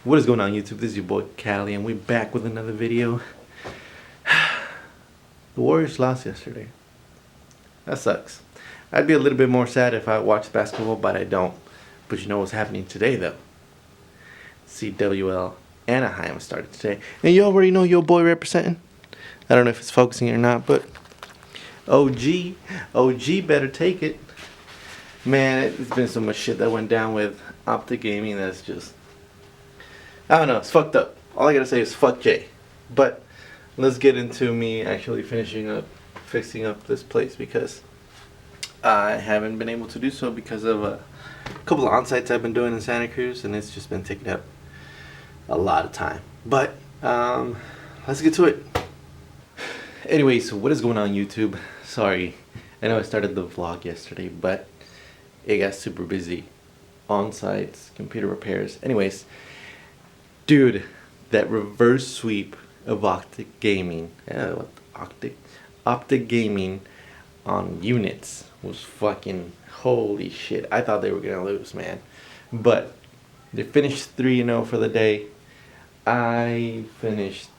What is going on, YouTube? This is your boy Callie, and we're back with another video. The Warriors lost yesterday. That sucks. I'd be a little bit more sad if I watched basketball, but I don't. But you know what's happening today, though? CWL Anaheim started today. And you already know your boy representing. I don't know if it's focusing or not, but OG better take it. Man, it's been so much shit that went down with Optic Gaming that's just... I don't know, it's fucked up. All I gotta say is fuck Jay. But let's get into me actually fixing up this place, because I haven't been able to do so because of a couple of on-sites I've been doing in Santa Cruz, and it's just been taking up a lot of time. But let's get to it. Anyway, so what is going on, YouTube? Sorry, I know I started the vlog yesterday, but it got super busy. On-sites, computer repairs. Anyways, dude, that reverse sweep of Optic Gaming, Optic Gaming on units was fucking holy shit. I thought they were gonna lose, man. But they finished 3-0 for the day. I finished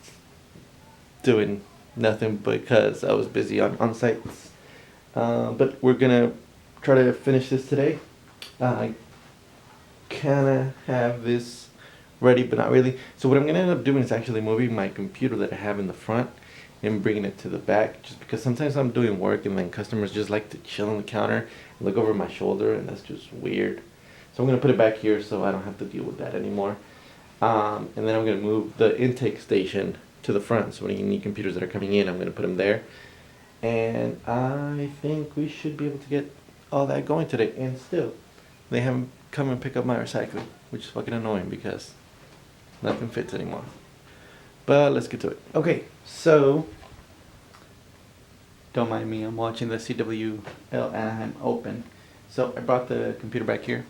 doing nothing because I was busy on sites. But we're gonna try to finish this today. I kinda have this ready, but not really. So what I'm gonna end up doing is actually moving my computer that I have in the front and bringing it to the back, just because sometimes I'm doing work and then customers just like to chill on the counter and look over my shoulder, and that's just weird. So I'm gonna put it back here so I don't have to deal with that anymore. And then I'm gonna move the intake station to the front, so any new computers that are coming in, I'm gonna put them there. And I think we should be able to get all that going today. And still, they haven't come and pick up my recycling, which is fucking annoying because nothing fits anymore. But let's get to it. Okay, so don't mind me, I'm watching the CWL Anaheim Open. So I brought the computer back here.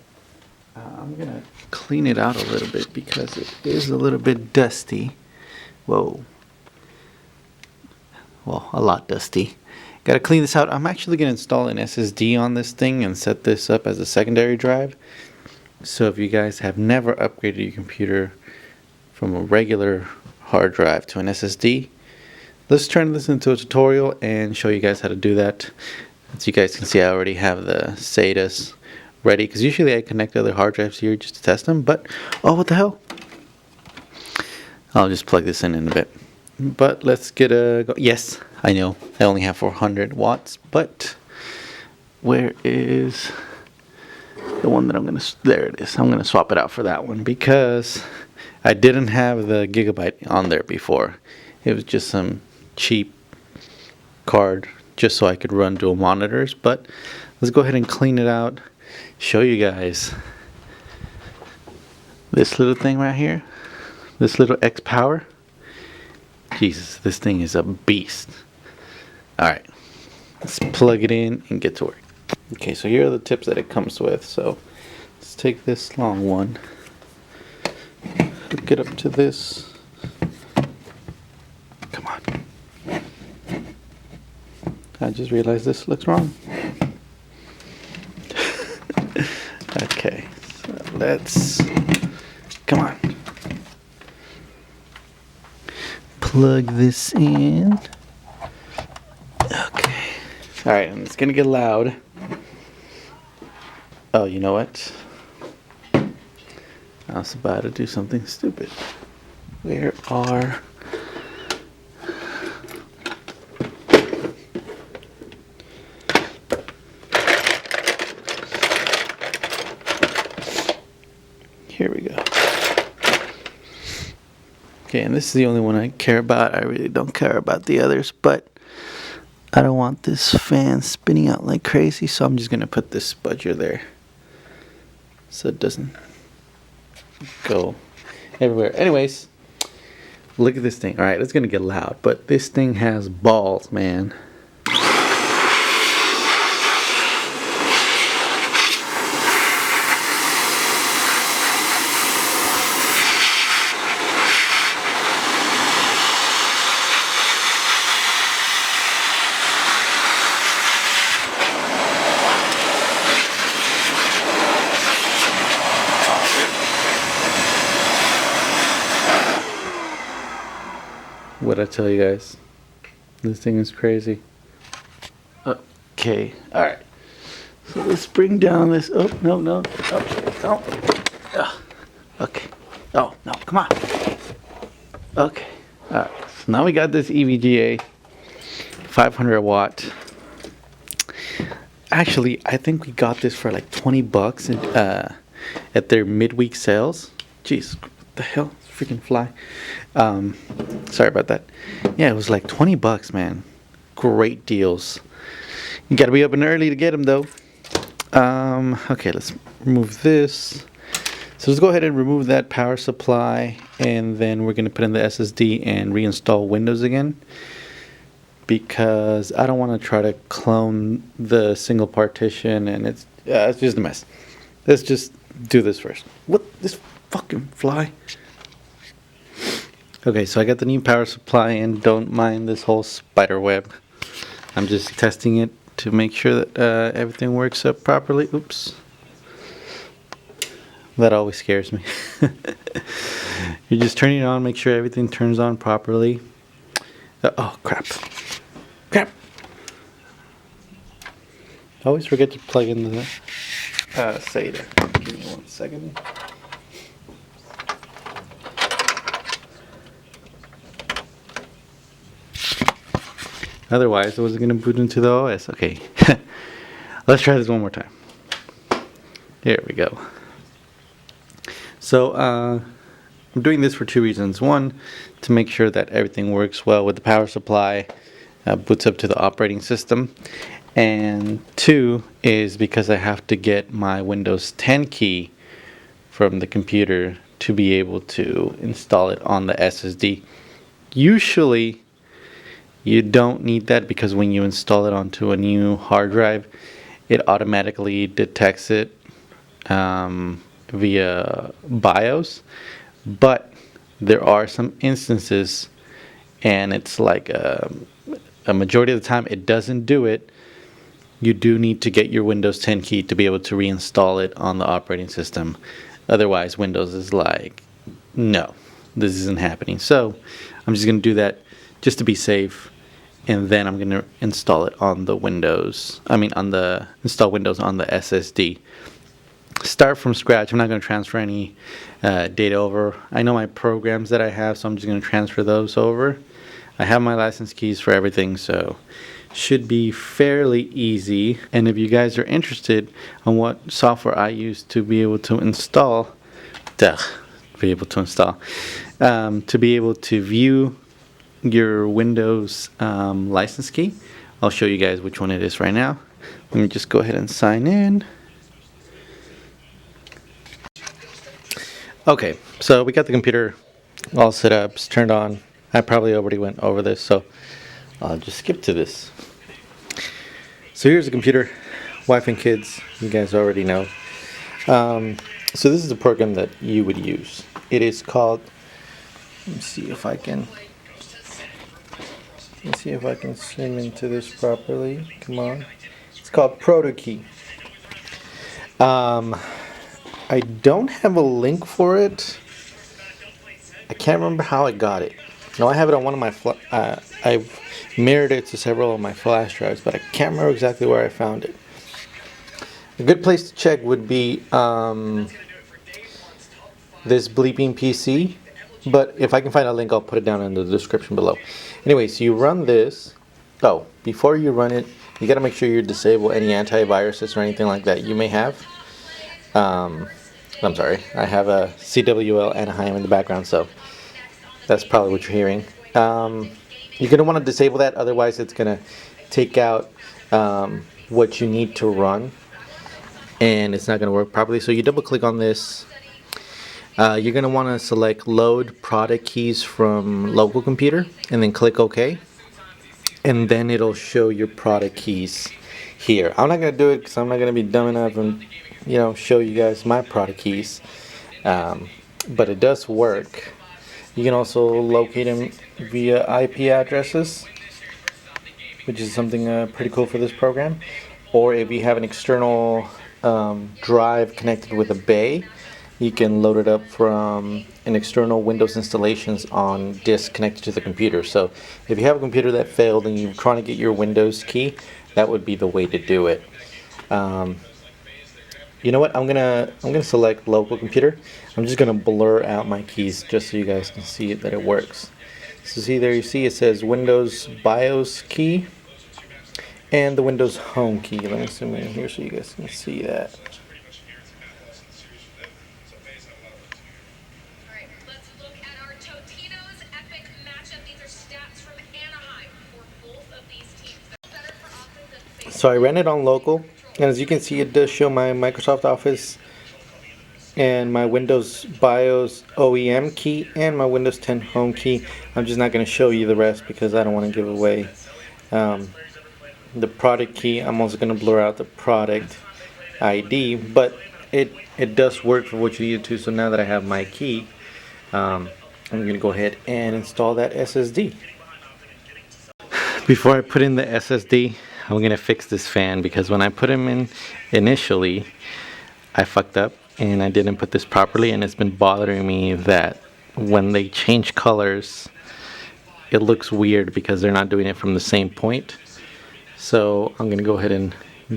I'm gonna clean it out a little bit because it is a little bit dusty. Whoa. Well, a lot dusty. Gotta clean this out. I'm actually gonna install an SSD on this thing and set this up as a secondary drive. So if you guys have never upgraded your computer from a regular hard drive to an SSD, let's turn this into a tutorial and show you guys how to do that. As you guys can see, I already have the SATAs ready, because usually I connect other hard drives here just to test them, but oh, what the hell, I'll just plug this in a bit. But let's get a go. Yes, I know I only have 400 watts, but where is the one that I'm gonna, there it is. I'm gonna swap it out for that one because I didn't have the gigabyte on there before. It was just some cheap card just so I could run dual monitors. But let's go ahead and clean it out, show you guys this little thing right here, this little X Power. Jesus, this thing is a beast. Alright, let's plug it in and get to work. Okay, so here are the tips that it comes with. So let's take this long one, hook it up to this. Come on. I just realized this looks wrong. Okay, so let's, come on. Plug this in. Okay. Alright, and it's gonna get loud. Oh, you know what? I was about to do something stupid. Where are... Here we go. Okay, and this is the only one I care about. I really don't care about the others, but I don't want this fan spinning out like crazy, so I'm just gonna put this spudger there so it doesn't go everywhere. Anyways, look at this thing. Alright, it's gonna get loud, but this thing has balls, man. What I tell you guys, this thing is crazy. Okay, all right. So let's bring down this. Oh no no no no. Okay. Oh no, come on. Okay. All right. So now we got this EVGA 500 watt. Actually, I think we got this for like $20 at their midweek sales. Jeez, what the hell? Freaking fly. Sorry about that. Yeah, it was like $20, man. Great deals. You gotta be up and early to get them though. Okay, let's remove this. So let's go ahead and remove that power supply, and then we're gonna put in the SSD and reinstall Windows again, because I don't want to try to clone the single partition, and it's just a mess. Let's just do this first. What? This fucking fly. Okay, so I got the new power supply, and don't mind this whole spider web. I'm just testing it to make sure that everything works up properly. Oops. That always scares me. You're just turning it on, make sure everything turns on properly. Oh, crap. Crap. I always forget to plug in the SATA. Give me 1 second. Otherwise, it wasn't going to boot into the OS. Okay. Let's try this one more time. Here we go. So, I'm doing this for 2 reasons. One, to make sure that everything works well with the power supply, boots up to the operating system. And 2 is because I have to get my Windows 10 key from the computer to be able to install it on the SSD. Usually, you don't need that, because when you install it onto a new hard drive, it automatically detects it via BIOS. But there are some instances, and it's like a majority of the time it doesn't do it. You do need to get your Windows 10 key to be able to reinstall it on the operating system. Otherwise, Windows is like, no, this isn't happening. So I'm just going to do that just to be safe. And then I'm going to install it on the Windows. Install Windows on the SSD. Start from scratch. I'm not going to transfer any data over. I know my programs that I have, so I'm just going to transfer those over. I have my license keys for everything, so should be fairly easy. And if you guys are interested on what software I use to be able to install, to be able to view your Windows license key, I'll show you guys which one it is right now. Let me just go ahead and sign in. Okay, so we got the computer all set up, it's turned on. I probably already went over this, so I'll just skip to this. So here's the computer, wife and kids, you guys already know. So this is the program that you would use. It is called, let me see if I can zoom into this properly. Come on. It's called ProtoKey. I don't have a link for it. I can't remember how I got it. No, I have it on one of my I've mirrored it to several of my flash drives, but I can't remember exactly where I found it. A good place to check would be this bleeping PC, but if I can find a link, I'll put it down in the description below. Anyway, so you run this. Oh, before you run it, you got to make sure you disable any antiviruses or anything like that you may have. I'm sorry, I have a CWL Anaheim in the background, so that's probably what you're hearing. You're going to want to disable that, otherwise it's going to take out what you need to run, and it's not going to work properly. So you double click on this. You're going to want to select load product keys from local computer, and then click OK. And then it'll show your product keys here. I'm not going to do it because I'm not going to be dumb enough and show you guys my product keys, but it does work. You can also locate them via IP addresses, which is something pretty cool for this program. Or if you have an external drive connected with a bay, you can load it up from and external Windows installations on disk connected to the computer. So if you have a computer that failed and you're trying to get your Windows key, that would be the way to do it. You know what? I'm gonna select local computer. I'm just gonna blur out my keys just so you guys can see that it works. So see there, you see it says Windows BIOS key and the Windows Home key. Let me zoom in here so you guys can see that. So I ran it on local, and as you can see, it does show my Microsoft Office and my Windows BIOS OEM key and my Windows 10 Home key. I'm just not going to show you the rest because I don't want to give away the product key. I'm also going to blur out the product ID, but it does work for what you need it to. So now that I have my key, I'm going to go ahead and install that SSD. Before I put in the SSD, I'm going to fix this fan because when I put him in initially, I fucked up and I didn't put this properly, and it's been bothering me that when they change colors, it looks weird because they're not doing it from the same point. So I'm going to go ahead and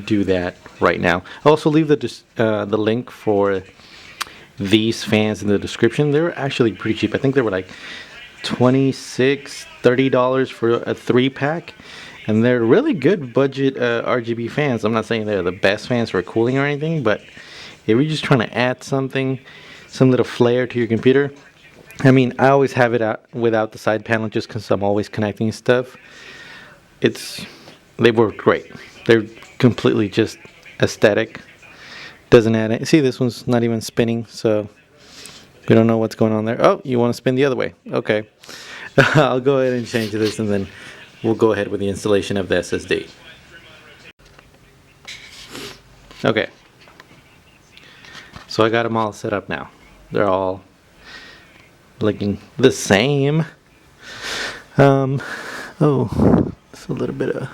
do that right now. I'll also leave the link for these fans in the description. They're actually pretty cheap. I think they were like $26-$30 for a 3-pack, and they're really good budget RGB fans. I'm not saying they're the best fans for cooling or anything, but if you're just trying to add something, some little flair to your computer. I mean, I always have it out without the side panel just because I'm always connecting stuff. They work great. They're completely just aesthetic. Doesn't add it. See, this one's not even spinning, so we don't know what's going on there. Oh, you want to spin the other way? Okay. I'll go ahead and change this, and then we'll go ahead with the installation of the SSD. Okay. So I got them all set up now. They're all looking the same. Oh, there's a little bit of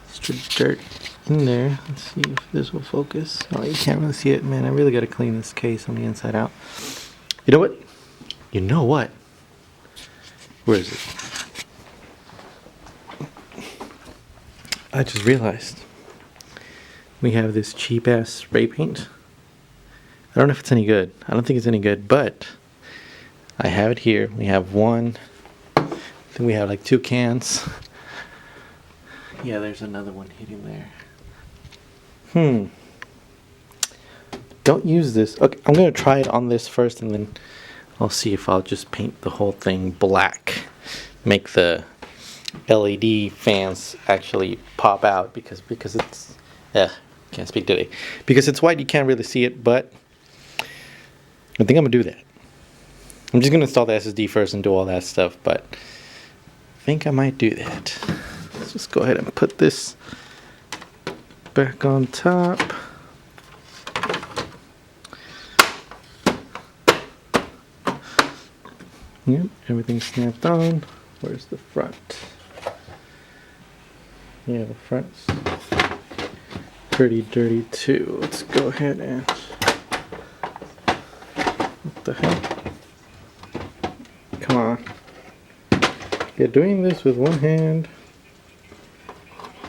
extra dirt in there. Let's see if this will focus. Oh, you can't really see it, man. I really got to clean this case on the inside out. You know what? You know what? Where is it? I just realized we have this cheap ass spray paint. I don't know if it's any good. I don't think it's any good, but I have it here. We have one. I think we have like 2 cans. Yeah, there's another one hidden there. Don't use this. Okay, I'm gonna try it on this first, and then I'll see if I'll just paint the whole thing black. Make the LED fans actually pop out because it's can't speak today. Because it's white, you can't really see it, but I think I'm gonna do that. I'm just gonna install the SSD first and do all that stuff, but I think I might do that. Let's just go ahead and put this back on top. Yep, everything's snapped on. Where's the front? Yeah, the front's pretty dirty too. Let's go ahead and... What the hell? Come on. Yeah, doing this with one hand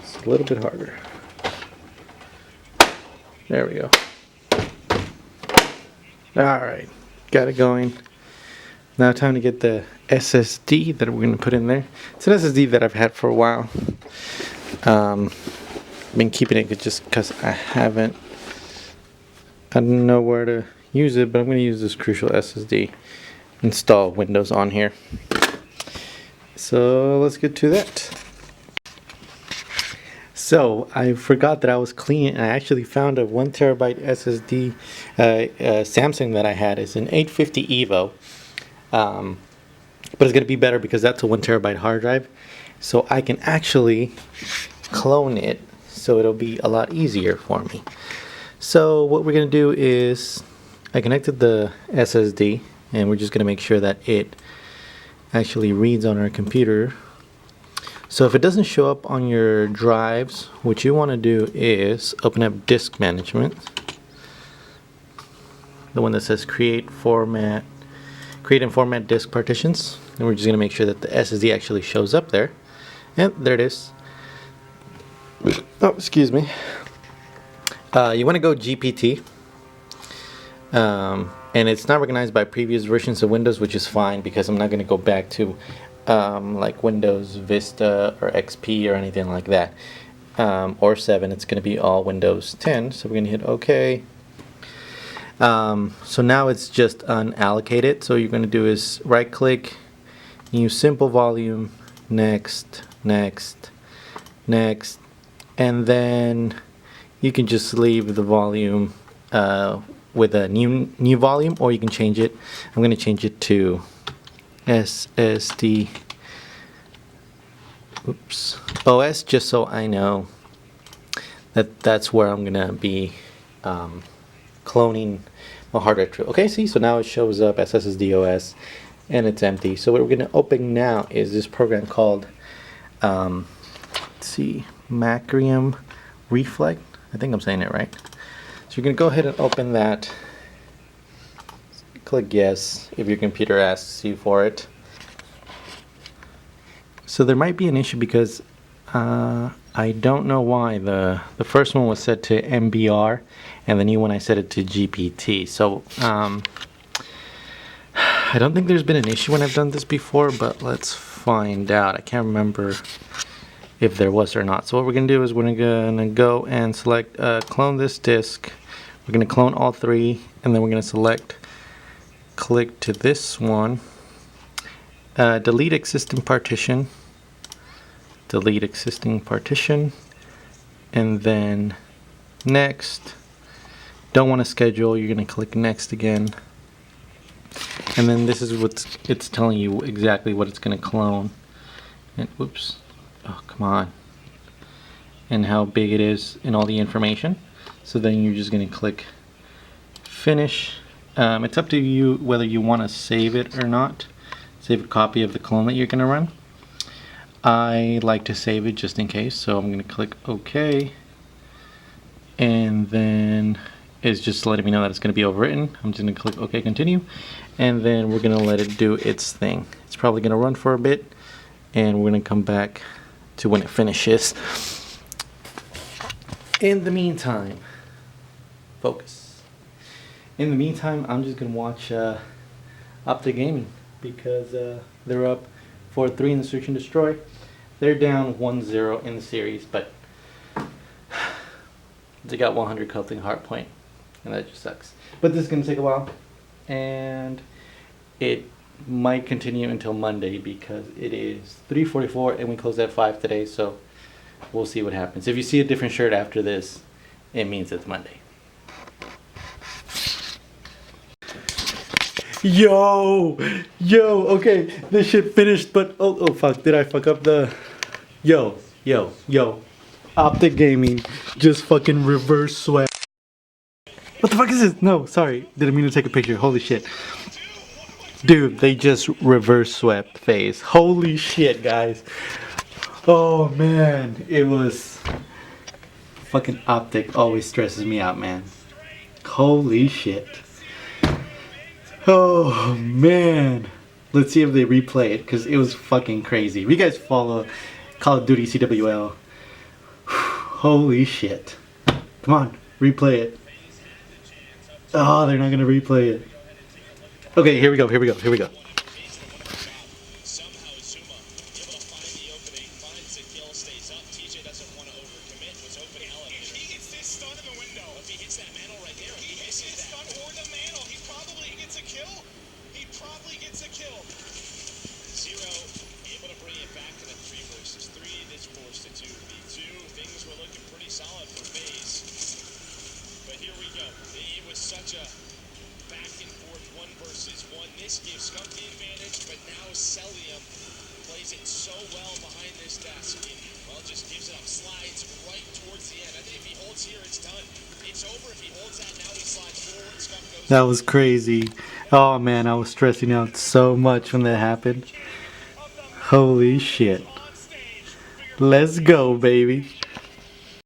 is a little bit harder. There we go. Alright, got it going. Now time to get the SSD that we're going to put in there. It's an SSD that I've had for a while. Been keeping it just because I don't know where to use it, but I'm going to use this Crucial SSD. Install Windows on here. So let's get to that. So I forgot that I was cleaning. I actually found a 1TB SSD Samsung that I had. It's an 850 Evo. But it's going to be better because that's a 1TB hard drive. So I can actually clone it, so it'll be a lot easier for me. So what we're going to do is I connected the SSD, and we're just going to make sure that it actually reads on our computer. So if it doesn't show up on your drives, what you want to do is open up disk management, the one that says create format create and format disk partitions, and we're just going to make sure that the SSD actually shows up there. And there it is. Oh, excuse me. You want to go GPT, and it's not recognized by previous versions of Windows, which is fine because I'm not going to go back to like Windows Vista or XP or anything like that, or 7. It's going to be all Windows 10. So we're going to hit OK. So now it's just unallocated. So you're going to do is right click, new simple volume, next, next, next, and then you can just leave the volume with a new volume, or you can change it. I'm going to change it to SSD OS, just so I know that that's where I'm going to be cloning my hard drive to. Okay, see, so now it shows up as SSD OS and it's empty. So what we're going to open now is this program called let's see, Macrium Reflect. I think I'm saying it right. So you're going to go ahead and open that. Click yes if your computer asks you for it. So there might be an issue because I don't know why the first one was set to MBR and the new one I set it to GPT. So I don't think there's been an issue when I've done this before, but let's find out. I can't remember if there was or not. So what we're going to do is we're going to go and select clone this disk. We're going to clone all 3, and then we're going to select, click to this one, delete existing partition, and then next. Don't want to schedule, you're going to click next again. And then this is what it's telling you exactly what it's going to clone. And whoops. Oh, come on. And how big it is and all the information. So then you're just going to click finish. It's up to you whether you want to save it or not. Save a copy of the clone that you're going to run. I like to save it just in case, so I'm going to click OK. And then it's just letting me know that it's going to be overwritten. I'm just going to click OK, continue. And then we're going to let it do its thing. It's probably going to run for a bit, and we're going to come back to when it finishes. In the meantime, focus. In the meantime, I'm just going to watch Optic Gaming because they're up 4-3 in the Search and Destroy. They're down 1-0 in the series, but they got 100 Coating Hardpoint, and that just sucks. But this is going to take a while, and it might continue until Monday because it is 3:44 and we closed at 5 today, so we'll see what happens. If you see a different shirt after this, it means it's Monday. Yo, okay, this shit finished, but oh fuck, did I fuck up the, yo, Optic Gaming just fucking reverse swept. What the fuck is this? No, sorry, didn't mean to take a picture, holy shit. Dude, they just reverse swept FaZe. Holy shit, guys. Oh man, it was fucking Optic always stresses me out, man. Holy shit. Oh man. Let's see if they replay it because it was fucking crazy. If you guys follow Call of Duty CWL, holy shit. Come on, replay it. Oh, they're not gonna replay it. Okay, here we go. Such a back and forth 1 versus 1. This gives Skunk the advantage, but now Celium plays it so well behind this desk. Well, just gives it up, slides right towards the end. I think if he holds here, it's done. It's over. If he holds that, now he slides forward. Skunk goes. That was crazy. Oh man, I was stressing out so much when that happened. Holy shit. Let's go, baby.